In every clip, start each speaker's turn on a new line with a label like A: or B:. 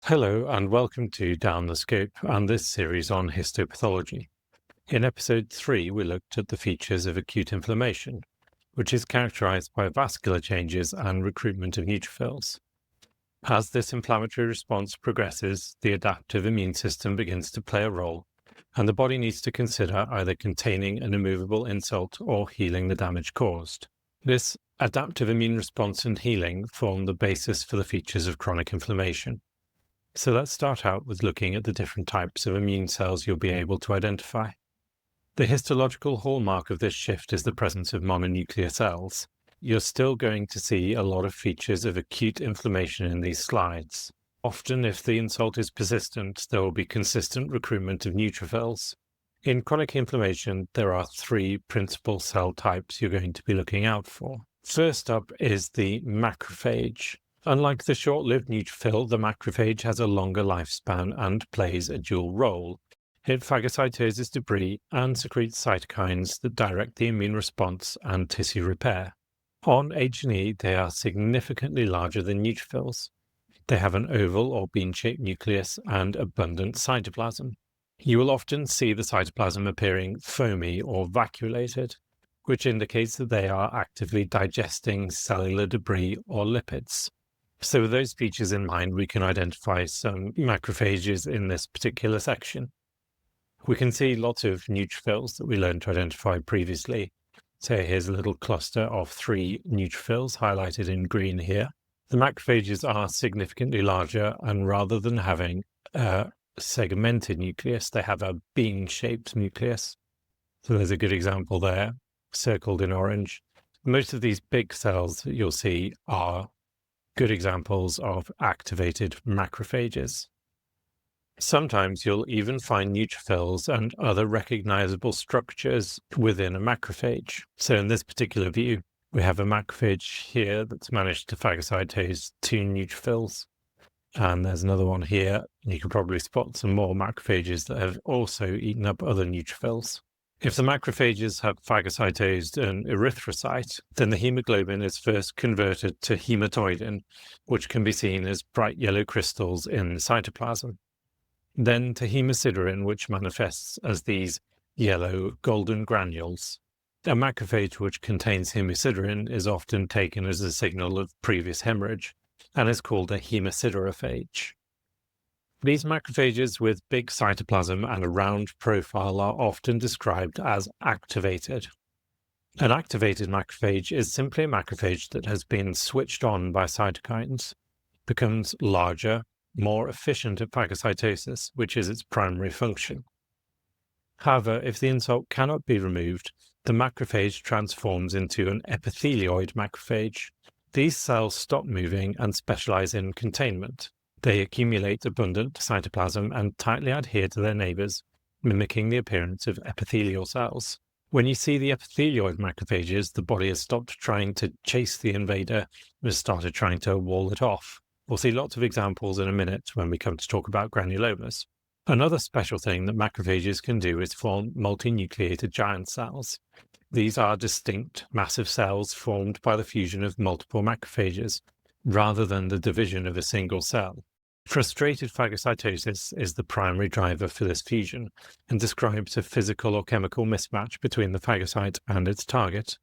A: Hello and welcome to Down the Scope and this series on histopathology. In episode 3, we looked at the features of acute inflammation, which is characterized by vascular changes and recruitment of neutrophils. As this inflammatory response progresses, the adaptive immune system begins to play a role, and the body needs to consider either containing an immovable insult or healing the damage caused. This adaptive immune response and healing form the basis for the features of chronic inflammation. So let's start out with looking at the different types of immune cells you'll be able to identify. The histological hallmark of this shift is the presence of mononuclear cells. You're still going to see a lot of features of acute inflammation in these slides. Often, if the insult is persistent, there will be consistent recruitment of neutrophils. In chronic inflammation, there are 3 principal cell types you're going to be looking out for. First up is the macrophage. Unlike the short-lived neutrophil, the macrophage has a longer lifespan and plays a dual role. It phagocytoses debris and secretes cytokines that direct the immune response and tissue repair. On H&E, they are significantly larger than neutrophils. They have an oval or bean-shaped nucleus and abundant cytoplasm. You will often see the cytoplasm appearing foamy or vacuolated, which indicates that they are actively digesting cellular debris or lipids. So with those features in mind, we can identify some macrophages in this particular section. We can see lots of neutrophils that we learned to identify previously. So here's a little cluster of 3 neutrophils highlighted in green here. The macrophages are significantly larger, and rather than having a segmented nucleus, they have a bean-shaped nucleus. So there's a good example there, circled in orange. Most of these big cells that you'll see are good examples of activated macrophages. Sometimes you'll even find neutrophils and other recognizable structures within a macrophage. So in this particular view, we have a macrophage here that's managed to phagocytose 2 neutrophils. And there's another one here. You can probably spot some more macrophages that have also eaten up other neutrophils. If the macrophages have phagocytosed an erythrocyte, then the hemoglobin is first converted to hematoidin, which can be seen as bright yellow crystals in the cytoplasm. Then to hemosiderin, which manifests as these yellow golden granules. A macrophage which contains hemosiderin is often taken as a signal of previous hemorrhage and is called a hemosiderophage. These macrophages with big cytoplasm and a round profile are often described as activated. An activated macrophage is simply a macrophage that has been switched on by cytokines, becomes larger, more efficient at phagocytosis, which is its primary function. However, if the insult cannot be removed, the macrophage transforms into an epithelioid macrophage. These cells stop moving and specialize in containment. They accumulate abundant cytoplasm and tightly adhere to their neighbors, mimicking the appearance of epithelial cells. When you see the epithelioid macrophages, the body has stopped trying to chase the invader and has started trying to wall it off. We'll see lots of examples in a minute when we come to talk about granulomas. Another special thing that macrophages can do is form multinucleated giant cells. These are distinct, massive cells formed by the fusion of multiple macrophages, rather than the division of a single cell. Frustrated phagocytosis is the primary driver for this fusion and describes a physical or chemical mismatch between the phagocyte and its target.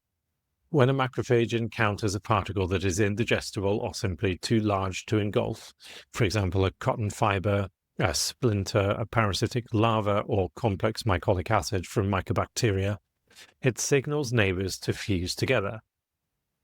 A: When a macrophage encounters a particle that is indigestible or simply too large to engulf, for example a cotton fiber, a splinter, a parasitic larva, or complex mycolic acid from mycobacteria, it signals neighbors to fuse together.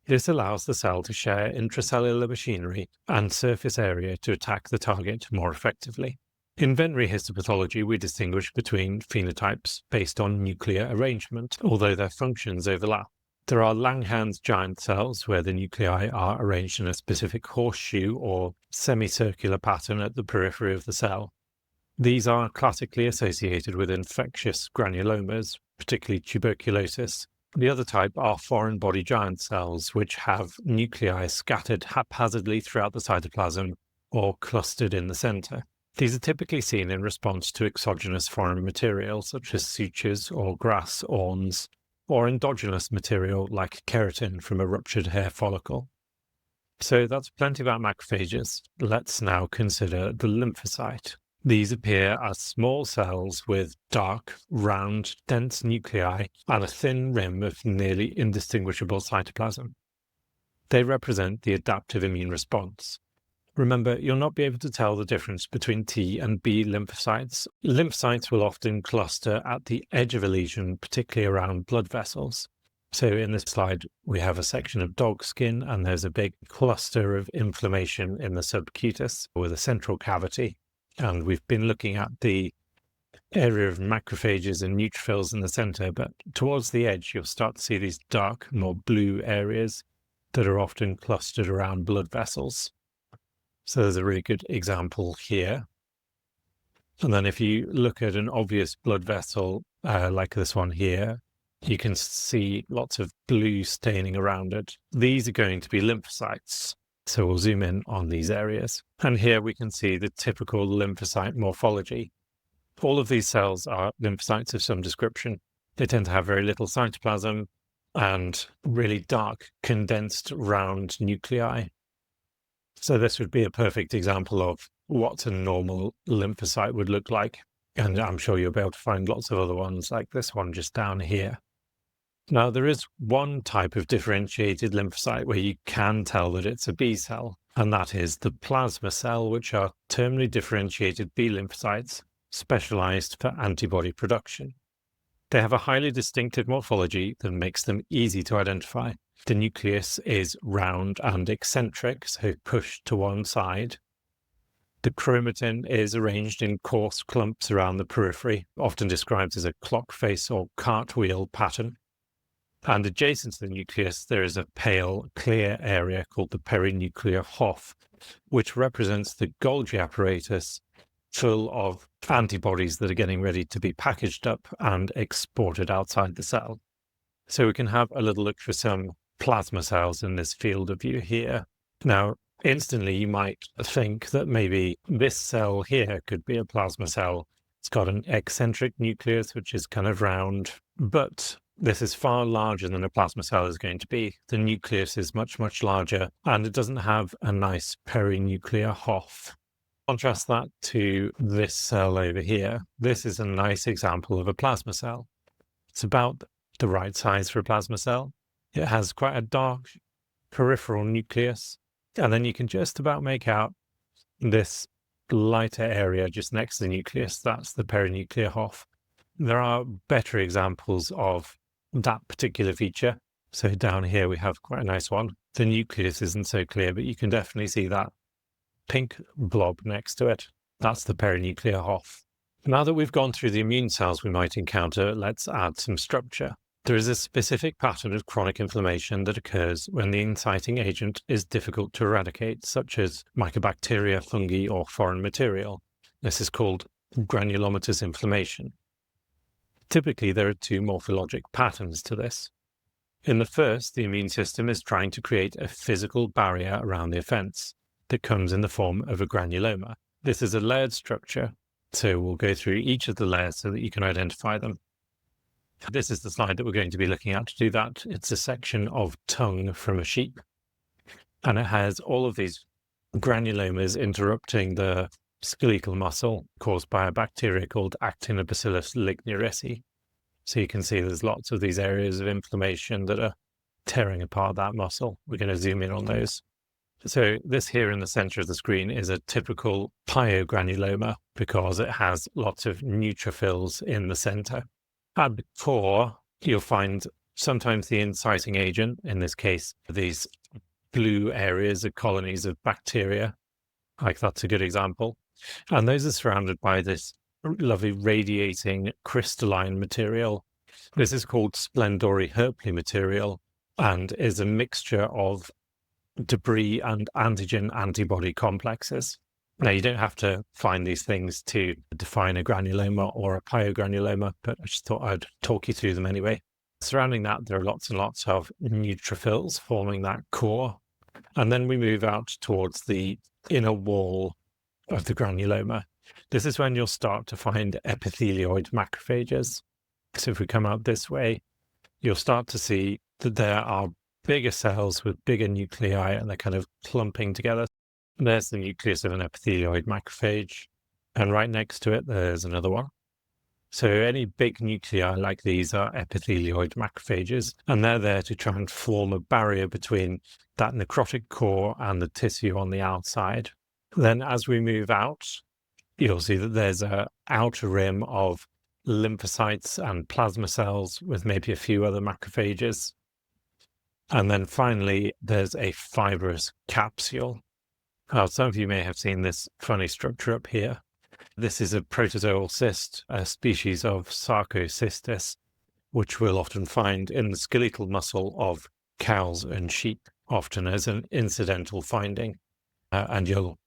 A: This allows the cell to share intracellular machinery and surface area to attack the target more effectively. In veterinary histopathology, we distinguish between phenotypes based on nuclear arrangement, although their functions overlap. There are Langhans giant cells, where the nuclei are arranged in a specific horseshoe or semicircular pattern at the periphery of the cell. These are classically associated with infectious granulomas, particularly tuberculosis. The other type are foreign body giant cells, which have nuclei scattered haphazardly throughout the cytoplasm or clustered in the center. These are typically seen in response to exogenous foreign material, such as sutures or grass awns, or endogenous material like keratin from a ruptured hair follicle. So that's plenty about macrophages. Let's now consider the lymphocyte. These appear as small cells with dark, round, dense nuclei and a thin rim of nearly indistinguishable cytoplasm. They represent the adaptive immune response. Remember, you'll not be able to tell the difference between T and B lymphocytes. Lymphocytes will often cluster at the edge of a lesion, particularly around blood vessels. So in this slide, we have a section of dog skin, and there's a big cluster of inflammation in the subcutis with a central cavity. And we've been looking at the area of macrophages and neutrophils in the center, but towards the edge, you'll start to see these dark, more blue areas that are often clustered around blood vessels. So there's a really good example here. And then if you look at an obvious blood vessel, like this one here, you can see lots of blue staining around it. These are going to be lymphocytes. So we'll zoom in on these areas. And here we can see the typical lymphocyte morphology. All of these cells are lymphocytes of some description. They tend to have very little cytoplasm and really dark, condensed, round nuclei. So this would be a perfect example of what a normal lymphocyte would look like. And I'm sure you'll be able to find lots of other ones like this one just down here. Now, there is one type of differentiated lymphocyte where you can tell that it's a B cell, and that is the plasma cell, which are terminally differentiated B lymphocytes specialized for antibody production. They have a highly distinctive morphology that makes them easy to identify. The nucleus is round and eccentric, so pushed to one side. The chromatin is arranged in coarse clumps around the periphery, often described as a clock face or cartwheel pattern. And adjacent to the nucleus, there is a pale, clear area called the perinuclear Hoff, which represents the Golgi apparatus full of antibodies that are getting ready to be packaged up and exported outside the cell. So we can have a little look for some plasma cells in this field of view here. Now, instantly you might think that maybe this cell here could be a plasma cell. It's got an eccentric nucleus, which is kind of round, but this is far larger than a plasma cell is going to be. The nucleus is much, much larger, and it doesn't have a nice perinuclear Hoff. Contrast that to this cell over here. This is a nice example of a plasma cell. It's about the right size for a plasma cell. It has quite a dark peripheral nucleus, and then you can just about make out this lighter area just next to the nucleus. That's the perinuclear Hoff. There are better examples of that particular feature. So down here we have quite a nice one. The nucleus isn't so clear, but you can definitely see that pink blob next to it. That's the perinuclear Hoff. Now that we've gone through the immune cells we might encounter, let's add some structure. There is a specific pattern of chronic inflammation that occurs when the inciting agent is difficult to eradicate, such as mycobacteria, fungi, or foreign material. This is called granulomatous inflammation. Typically, there are two morphologic patterns to this. In the first, the immune system is trying to create a physical barrier around the offense that comes in the form of a granuloma. This is a layered structure, so we'll go through each of the layers so that you can identify them. This is the slide that we're going to be looking at to do that. It's a section of tongue from a sheep, and it has all of these granulomas interrupting the skeletal muscle caused by a bacteria called Actinobacillus lignarisi. So you can see there's lots of these areas of inflammation that are tearing apart that muscle. We're going to zoom in on those. So this here in the center of the screen is a typical pyogranuloma because it has lots of neutrophils in the center. At the core, you'll find sometimes the inciting agent, in this case, these blue areas of colonies of bacteria. Like that's a good example. And those are surrounded by this lovely radiating crystalline material. This is called Splendori Herpli material and is a mixture of debris and antigen antibody complexes. Now, you don't have to find these things to define a granuloma or a pyogranuloma, but I just thought I'd talk you through them anyway. Surrounding that, there are lots and lots of neutrophils forming that core. And then we move out towards the inner wall of the granuloma. This is when you'll start to find epithelioid macrophages. So if we come out this way, you'll start to see that there are bigger cells with bigger nuclei, and they're kind of clumping together. And there's the nucleus of an epithelioid macrophage, and right next to it, there's another one. So any big nuclei like these are epithelioid macrophages, and they're there to try and form a barrier between that necrotic core and the tissue on the outside. Then as we move out, you'll see that there's an outer rim of lymphocytes and plasma cells with maybe a few other macrophages. And then finally, there's a fibrous capsule. Some of you may have seen this funny structure up here. This is a protozoal cyst, a species of Sarcocystis, which we'll often find in the skeletal muscle of cows and sheep, often as an incidental finding. And you'll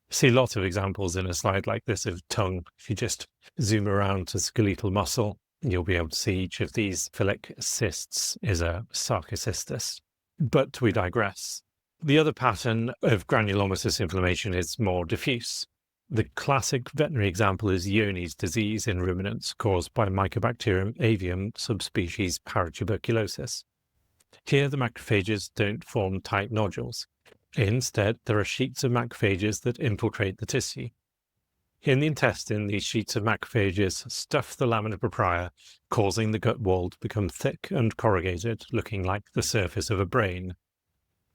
A: see lots of examples in a slide like this of tongue. If you just zoom around to skeletal muscle, you'll be able to see each of these phyllic cysts is a Sarcocystis. But we digress. The other pattern of granulomatous inflammation is more diffuse. The classic veterinary example is Johne's disease in ruminants caused by Mycobacterium avium subspecies paratuberculosis. Here, the macrophages don't form tight nodules. Instead, there are sheets of macrophages that infiltrate the tissue. In the intestine, these sheets of macrophages stuff the lamina propria, causing the gut wall to become thick and corrugated, looking like the surface of a brain.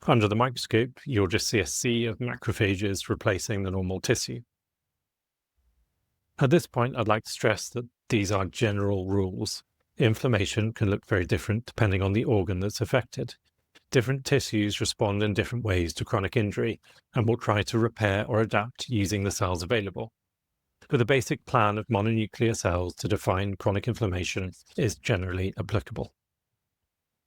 A: Under the microscope, you'll just see a sea of macrophages replacing the normal tissue. At this point, I'd like to stress that these are general rules. Inflammation can look very different depending on the organ that's affected. Different tissues respond in different ways to chronic injury and will try to repair or adapt using the cells available. But the basic plan of mononuclear cells to define chronic inflammation is generally applicable.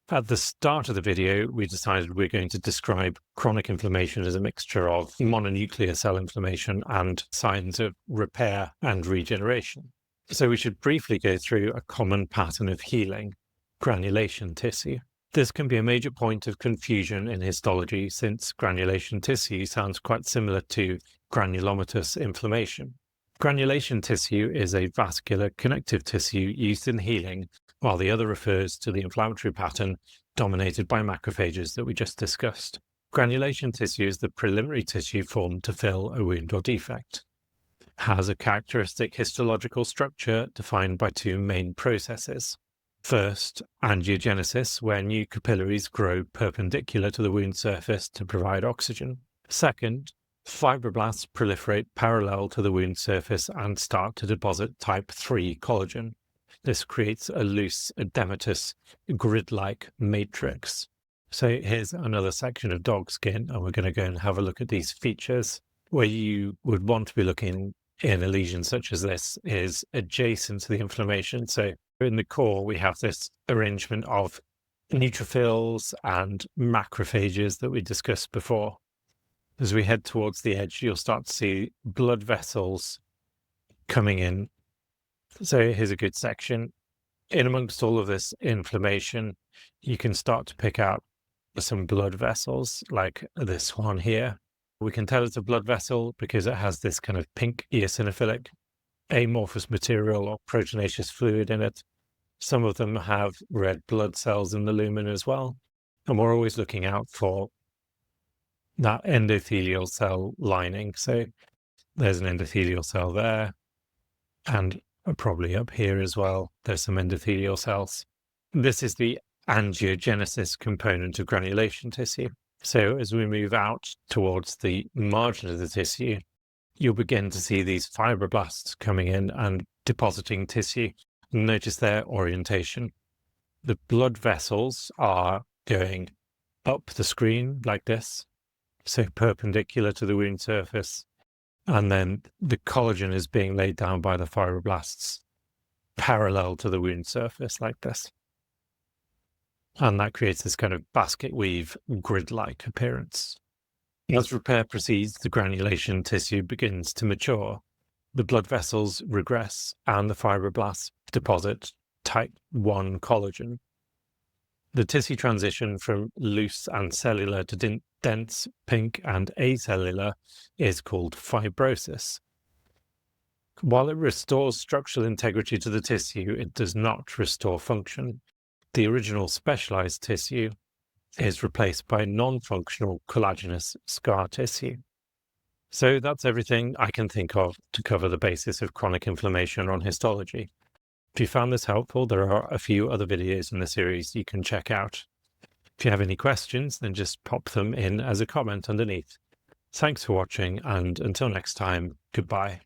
A: At the start of the video, we decided we're going to describe chronic inflammation as a mixture of mononuclear cell inflammation and signs of repair and regeneration. So we should briefly go through a common pattern of healing, granulation tissue. This can be a major point of confusion in histology since granulation tissue sounds quite similar to granulomatous inflammation. Granulation tissue is a vascular connective tissue used in healing, while the other refers to the inflammatory pattern dominated by macrophages that we just discussed. Granulation tissue is the preliminary tissue formed to fill a wound or defect. It has a characteristic histological structure defined by two main processes. First, angiogenesis, where new capillaries grow perpendicular to the wound surface to provide oxygen. Second, fibroblasts proliferate parallel to the wound surface and start to deposit type 3 collagen. This creates a loose, edematous, grid-like matrix. So here's another section of dog skin, and we're going to go and have a look at these features. Where you would want to be looking in a lesion such as this is adjacent to the inflammation. So in the core, we have this arrangement of neutrophils and macrophages that we discussed before. As we head towards the edge, you'll start to see blood vessels coming in. So here's a good section. In amongst all of this inflammation, you can start to pick out some blood vessels like this one here. We can tell it's a blood vessel because it has this kind of pink eosinophilic amorphous material or proteinaceous fluid in it. Some of them have red blood cells in the lumen as well. And we're always looking out for that endothelial cell lining. So there's an endothelial cell there, and probably up here as well, there's some endothelial cells. This is the angiogenesis component of granulation tissue. So as we move out towards the margin of the tissue, you'll begin to see these fibroblasts coming in and depositing tissue. Notice their orientation. The blood vessels are going up the screen like this, so perpendicular to the wound surface. And then the collagen is being laid down by the fibroblasts parallel to the wound surface like this. And that creates this kind of basket weave grid-like appearance. As repair proceeds, the granulation tissue begins to mature. The blood vessels regress and the fibroblasts deposit type 1 collagen. The tissue transition from loose and cellular to dense, pink and acellular is called fibrosis. While it restores structural integrity to the tissue, it does not restore function. The original specialized tissue is replaced by non-functional collagenous scar tissue. So that's everything I can think of to cover the basis of chronic inflammation on histology. If you found this helpful, there are a few other videos in the series you can check out. If you have any questions, then just pop them in as a comment underneath. Thanks for watching, and until next time, goodbye.